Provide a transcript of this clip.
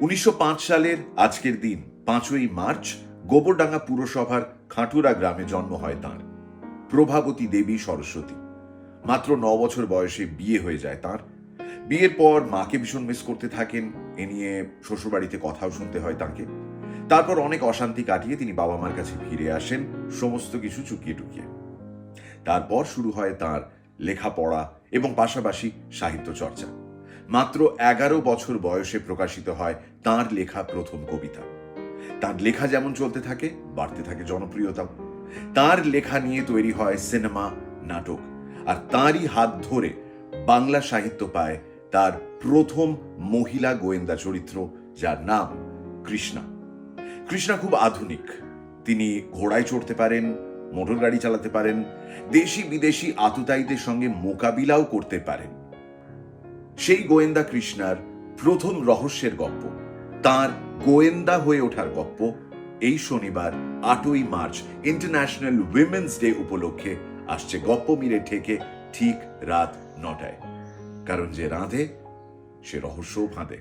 1905 সালের আজকের দিন 5ই মার্চ গোবরডাঙ্গা পুরসভার খাটুরা গ্রামে জন্ম হয় তাঁর। প্রভাবতী দেবী সরস্বতী। মাত্র 9 বছর বয়সে বিয়ে হয়ে যায় তাঁর। বিয়ের পর মাকে ভীষণ মিস করতে থাকেন। এ নিয়ে শ্বশুরবাড়িতে কথাও শুনতে হয় তাঁকে। তারপর অনেক অশান্তি কাটিয়ে তিনি বাবা মার কাছে ফিরে আসেন, সমস্ত কিছু চুকিয়ে টুকিয়ে। তারপর শুরু হয় তাঁর লেখাপড়া এবং পাশাপাশি সাহিত্য চর্চা। মাত্র 11 বছর বয়সে প্রকাশিত হয় তাঁর লেখা প্রথম কবিতা। তাঁর লেখা যেমন চলতে থাকে, বাড়তে থাকে জনপ্রিয়তাও। তাঁর লেখা নিয়ে তৈরি হয় সিনেমা, নাটক। আর তাঁরই হাত ধরে বাংলা সাহিত্য পায় তার প্রথম মহিলা গোয়েন্দা চরিত্র, যার নাম কৃষ্ণা। কৃষ্ণা খুব আধুনিক। তিনি ঘোড়ায় চড়তে পারেন, মোটর গাড়ি চালাতে পারেন, দেশি বিদেশি আততায়ীদের সঙ্গে মোকাবিলাও করতে পারেন। সেই গোয়েন্দা কৃষ্ণার প্রথম রহস্যের গল্প, তার গোয়েন্দা হয়ে ওঠার গল্প, এই শনিবার 8ই মার্চ ইন্টারন্যাশনাল উইমেন্স ডে উপলক্ষে আসছে গপ্প মিলে ঠেকে ঠিক রাত 9টায়। কারণ যে রাঁধে সে রহস্যও ফাঁদে।